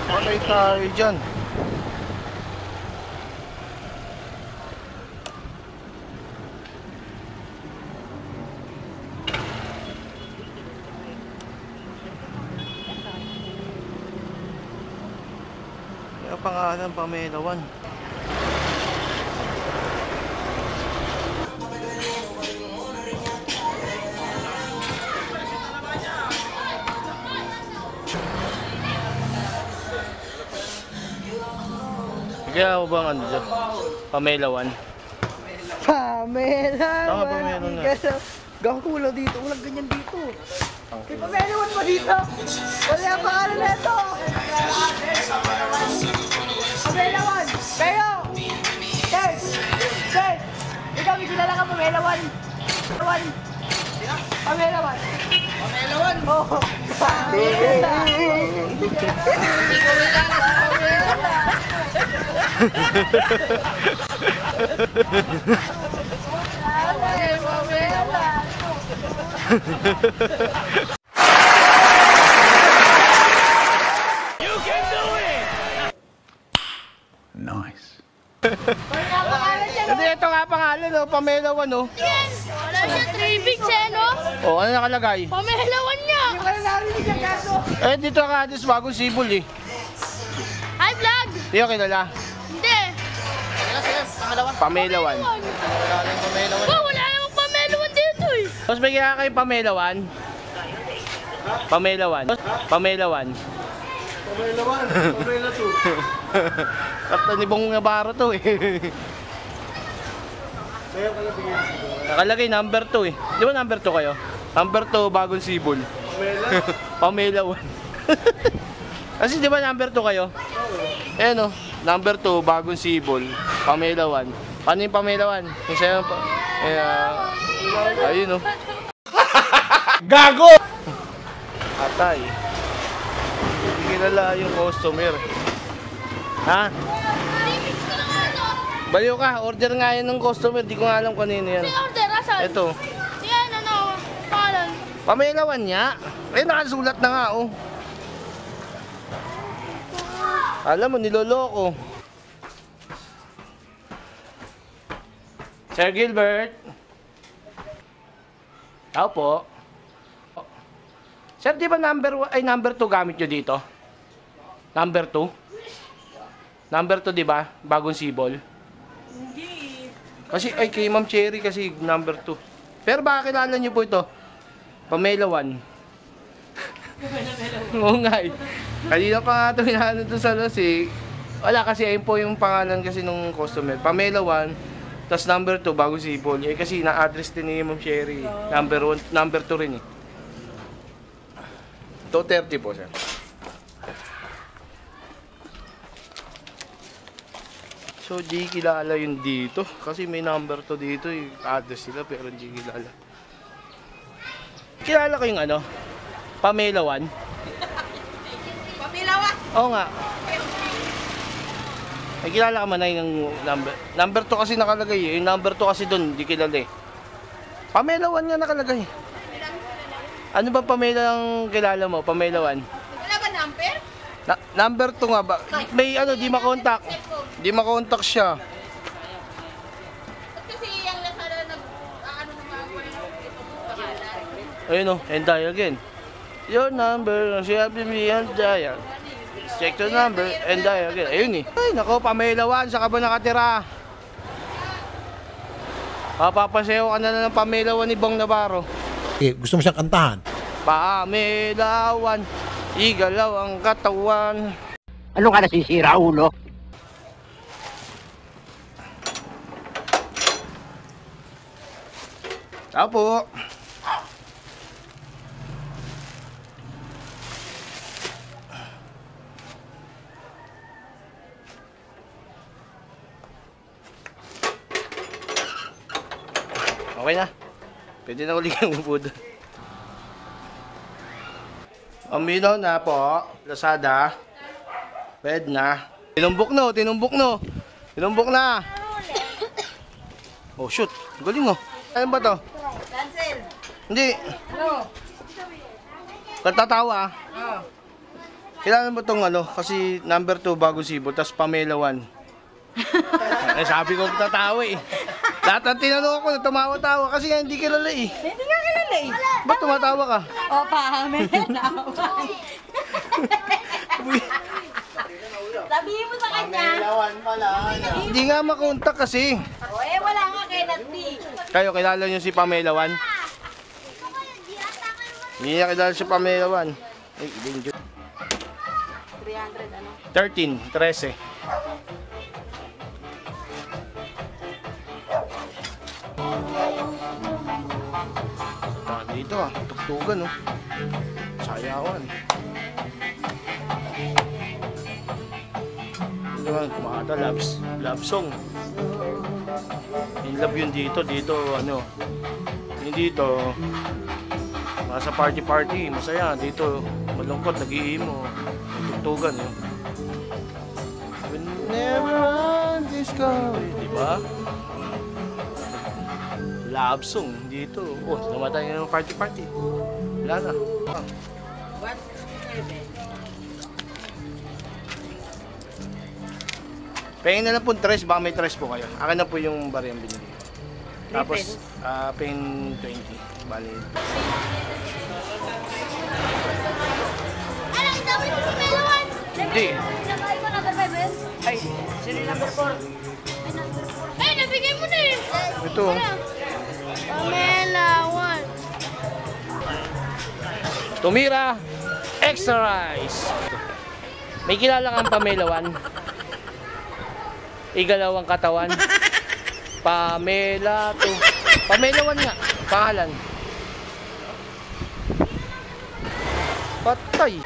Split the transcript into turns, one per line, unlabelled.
Patay tayo dyan. Kaya pangalan Pamelawan. Kaya mo bang ano dyan? Pamelawan?
Pamelawan!
Tama, Pamelawan nga.
Gakakulo dito, walang ganyan dito. May Pamelawan pa dito! Wala ang pangalan na ito! Pamelawan! Kayo! Sir! Sir! Ikaw, may kilala ka Pamelawan! Pamelawan! Pamelawan! Pamelawan? Oo! Pamelawan! Hindi ko kilala!
You can do it! Nice. Hindi, ito nga pangalan, no? Pamelawan, no?
Yes! Wala siya 3 bigs eh, no?
Oh, ano nakalagay?
Pamelawan niya!
Wala narinig ang kaso!
Eh, dito ka, this bagong sibol, eh.
Hi, vlog!
Hindi ko kilala.
Hindi!
Pamelawan.
Oh, wala namang Pamelawan dito eh!
Tapos may kaya kayo Pamelawan? Pamelawan. Pamelawan.
Pamelawan! Pamela 2!
Kapta ni Bong Navarro to, eh. Nakalagay number 2, eh. Di ba number 2 kayo? Number 2, bagong sibol. Pamelawan. Kasi di ba number 2 kayo? Eh no, number 2, bagong sibol. Pamelawan. Paano yung Pamelawan? Yung sa'yo pa. Ayun no. Gago! Atay. Hindi kilala yung customer. Ha?
3 bigs ko na nga ito!
Baliw ka, order nga yan ng customer. Di ko nga alam kanino yan.
Si order, asan?
Ito.
Yan, ano? Pangalan?
Pamelawan niya. Eh, nakasulat na nga, oh. Alam mo, niloloko. Sir Gilbert. Tao po. Sir, di ba number 2 gamit nyo dito? Number 2? Number 2, di ba? Bagong sibol? Hindi. Kasi, ay, kay Ma'am Cherry kasi number 2. Pero baka kilala nyo po ito? Pamelawan. Oo nga eh. Kanina pa nga ito hinahanap ito sa Los eh. Wala kasi ayun po yung pangalan kasi nung customer. Pamelawan. Tapos number 2 bago sibol. Eh kasi na-address din ni Ma'am Cherry. Number 2 rin eh. 230 po sir. So di kilala yun dito. Kasi may number 2 dito eh. Address sila pero di kilala. Kilala ko yung ano? Pamelawan.
Pamelawan!
Oo nga. Ay, kilala ka man na yung number. Number 2 kasi nakalagay eh. Yung number 2 kasi doon, di kilala eh. Pamelawan nga nakalagay. Ano ba Pamelawan kilala mo? Pamelawan.
Wala ba number?
Number 2 nga ba? May ano, di makontak. Di makontak siya.
Kasi yung nasa ano naman ko rin itong pangalan.
Ayun o, and dial again. Your number, she have to be and dial. Check the number and dial again. Ayun eh. Ay, nako, Pamelawan, saan ka ba nakatira? Papasayaw ka na lang ng Pamelawan ni Bong Navarro.
Eh, gusto mo siyang kantahan?
Pamelawan, igalaw ang katawan.
Ano ka nasisira, ulo?
Tao po. Okay na. Pwede na ulit yung upo doon. Amino na po. Lazada. Pwede na. Tinumbok no, tinumbok no. Tinumbok na. Oh shoot. Galing oh. Ano ba to?
Cancel.
Hindi.
Ano?
Katatawa ah. Kailangan mo tong ano, kasi number 2 bagong sibol, tapos Pamela 1. Eh, sabi ko tatawa eh. Lahat ng tinanong ako, tumawa-tawa kasi nga hindi kilala eh.
Hindi nga kilala eh.
Ba't tumatawa ka?
O, Pamela 1. Sabihin mo sa kanya.
Hindi nga makontak kasi.
O, wala nga kay Nati.
Kayo, kilala nyo si Pamela 1? Hindi niya kilala si Pamela 1. Ay, hindi
300 ano?
13. Dito ah, tuktugan oh. Sayawan. Ito naman, kumakata, love song. In love yun dito, ano. Yung dito, nasa party, masaya. Dito, malungkot, nag-iimo. Tuktugan yun. Whenever I'm discovered, diba? Love song dito. Oh, namatay na ng party. Wala na. Pengin na lang po 3, baka may 3 po kayo. Akin na po yung bariyang binili. Tapos, pengin 20. Bali.
Alam, dapat yung Pamela 1.
Hindi.
Nabay ko number 5 eh.
Ay, sino yung number 4?
Eh, nabigay mo na eh.
Ito.
Pamela 1.
Tumira, extra rice. May kilala kang Pamela 1? Igalaw ang katawan. Pamela 2. Pamela 1 nga, pangalan. Patay.